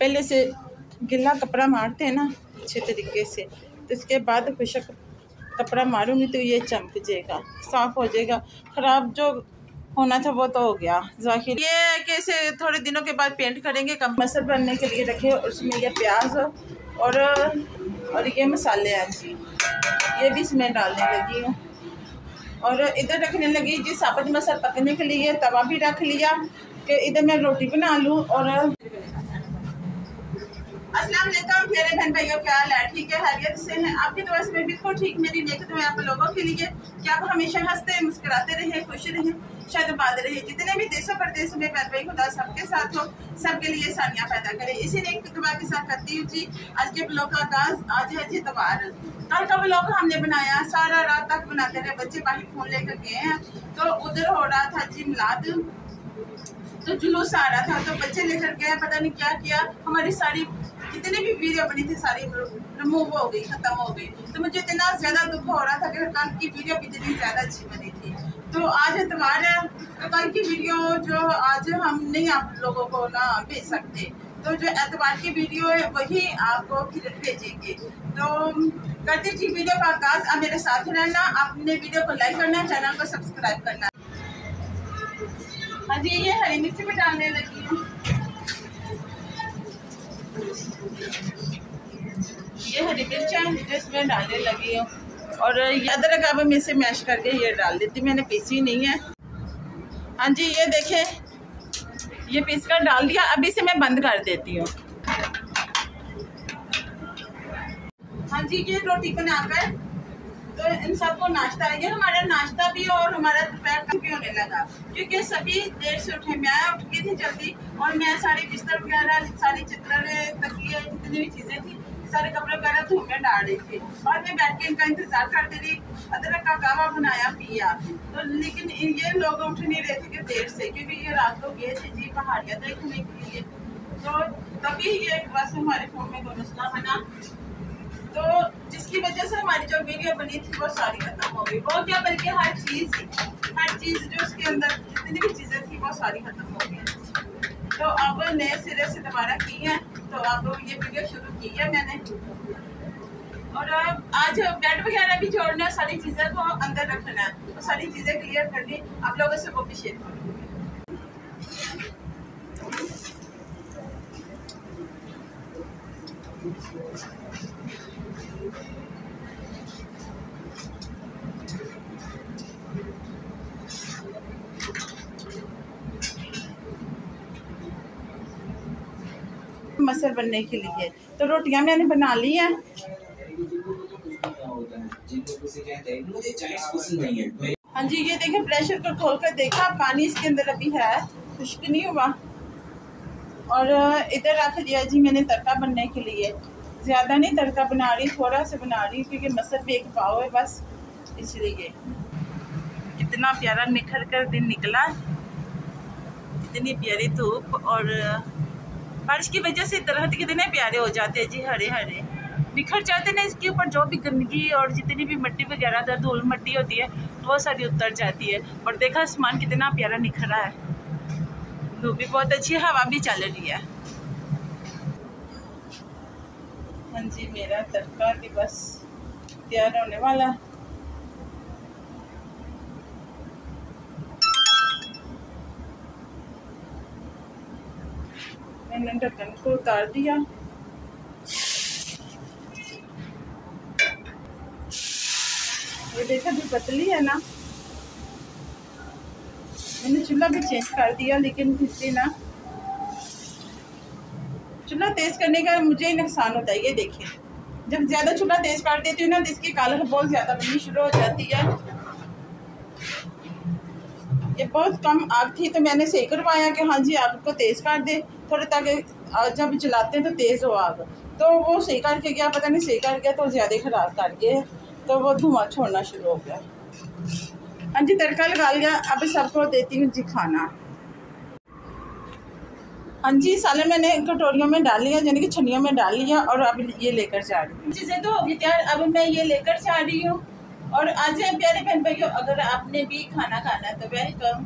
पहले से गिला कपड़ा मारते हैं ना अच्छे तरीके से, तो इसके बाद खुशक कपड़ा मारूंगी तो ये चमक जाएगा, साफ़ हो जाएगा। ख़राब जो होना था वो तो हो गया ज़ाहिर। ये कैसे थोड़े दिनों के बाद पेंट करेंगे। कम मसल बनने के लिए रखे, उसमें ये प्याज और ये मसाले हैं जी, ये भी इसमें डालने लगी हूँ। और इधर रखने लगी जी साबुत मसल पकने के लिए, तवा भी रख लिया कि इधर मैं रोटी बना लूँ। और अस्सलाम वालेकुम प्यारे बहन भाइयों, क्या हाल है? ठीक है, खैरियत से हैं? आपकी दुआ से मैं बिल्कुल ठीक। मेरी नेक दुआ आप लोगों के लिए कि आप हमेशा हंसते मुस्कुराते रहें, खुश रहें, शादबाद रहे। जितने भी देशों परदेशों में बहन भाई खुदा सबके साथ हो, सबके लिए आसानियाँ पैदा करे। इसी नेक दुआ के साथ करती हूँ जी आज के ब्लॉग का आगाज़। आज है जी इतवार। कल का ब्लॉग हमने बनाया, सारा रात तक बनाते रहे, बच्चे बाहर फोन लेकर गए हैं, तो उधर हो रहा था जी मिलाद, तो जुलूस आ रहा था, तो बच्चे लेकर गए, पता नहीं क्या किया, हमारी सारी जितनी भी वीडियो बनी थी सारी रिमूव हो गई, ख़त्म हो गई। तो मुझे इतना ज़्यादा दुख हो रहा था कि कल की वीडियो कितनी ज़्यादा अच्छी बनी थी। तो आज इतवार है, तो कल की वीडियो जो आज हम नहीं आप लोगों को ना भेज सकते, तो जो एतवार की वीडियो है वही आपको फिर भेजेंगे। तो करते जी वीडियो का आगाज़। आप मेरे साथ रहना, आपने वीडियो को लाइक करना, चैनल को सब्सक्राइब करना। हाँ जी, ये हरी मिर्ची भी डालने लगी हूँ, ये हरी मिर्च है जो इसमें डालने लगी हूँ। और अदरक अब मैं इसे मैश करके ये डाल देती, मैंने पीसी नहीं है। हाँ जी, ये देखें, ये पीस कर डाल दिया। अब इसे मैं बंद कर देती हूँ। हाँ जी, ये रोटी बनाकर तो इन सबको नाश्ता, ये हमारा नाश्ता भी और हमारा दोपहर का भी होने लगा, क्योंकि सभी देर से उठे। मैं उठ गई थी जल्दी, और मैं सारे बिस्तर वगैरह, सारी चित्र तकिए, जितनी भी चीज़ें थी, सारे कपड़े वगैरह धूप में डाल रही थी, और मैं बैठ के इनका इंतज़ार करती रही। अदरक का कहवा बनाया, पिया, तो लेकिन ये लोग उठ नहीं रहे थे कि देर से, क्योंकि ये रात को गए थे जी पहाड़ियाँ देखने के लिए। तो तभी ये बस हमारे फ़ोन में कोई मसला बना, तो जिसकी वजह से हमारी जो वीडियो बनी थी वो सारी खत्म हो गई। वो क्या, बल्कि हर चीज़ जो उसके अंदर जितनी भी चीज़ें थी वो सारी खत्म हो गई। तो अब नए सिरे से दोबारा की है, तो अब ये वीडियो शुरू की है मैंने। और आज बेड वगैरह भी जोड़ना, सारी चीज़ें को अंदर रखना है, तो सारी चीज़ें क्लियर करनी आप लोगों से, वो भी शेयर करूँगी। मसल बनने के लिए तो रोटियां मैंने बना ली हैं। हाँ जी, ये देखिए प्रेशर को खोल कर देखा, पानी इसके अंदर अभी है, खुश्क नहीं हुआ। और इधर रख दिया जी मैंने तड़का बनने के लिए। ज़्यादा नहीं तड़का बना रही, थोड़ा सा बना रही, क्योंकि मसल भी एक पाव है बस, इसलिए। कितना प्यारा निखर कर दिन निकला, इतनी प्यारी धूप, और बारिश की वजह से दरख्त कितने प्यारे हो जाते हैं जी, हरे हरे निखर जाते हैं। इसके ऊपर जो भी गंदगी और जितनी भी मिट्टी वगैरह, धूल मिट्टी होती है, वो सारी उतर जाती है। और देखा आसमान कितना प्यारा निखरा है, धूप भी बहुत अच्छी है, हवा भी चल रही है। हाँ जी, मेरा तड़का भी बस तैयार होने वाला। मैंने ढक्कन को उतार दिया। ये देखा जो पतली है ना, मैंने चूल्हा भी चेंज कर दिया, लेकिन फिर भी ना चूल्हा तेज़ करने का मुझे ही नुकसान होता है। ये देखिए, जब ज़्यादा चूल्हा तेज़ कर देती हूँ ना, तो इसकी कालख बहुत ज़्यादा बननी शुरू हो जाती है। ये बहुत कम आग थी, तो मैंने सही करवाया कि हाँ जी आग को तेज़ कर दे थोड़े, ताकि जब जलाते हैं तो तेज़ हो आग। तो वो सही करके गया, पता नहीं सही कर गया तो ज़्यादा ख़राब कर गया, तो वो धुआं छोड़ना शुरू हो गया। हाँ जी, तड़का लगा लिया, अब सबको देती हूँ जी खाना। हाँ जी, सालन मैंने कटोरियों में डाल लिया, यानी कि छन्नियों में डाल लिया, और अब ये लेकर जा रही हूँ। चीज़ें तो होगी तैयार, अब मैं ये लेकर जा रही हूँ। और आज प्यारे बहन भाइयों, अगर आपने भी खाना खाना है तो वेलकम।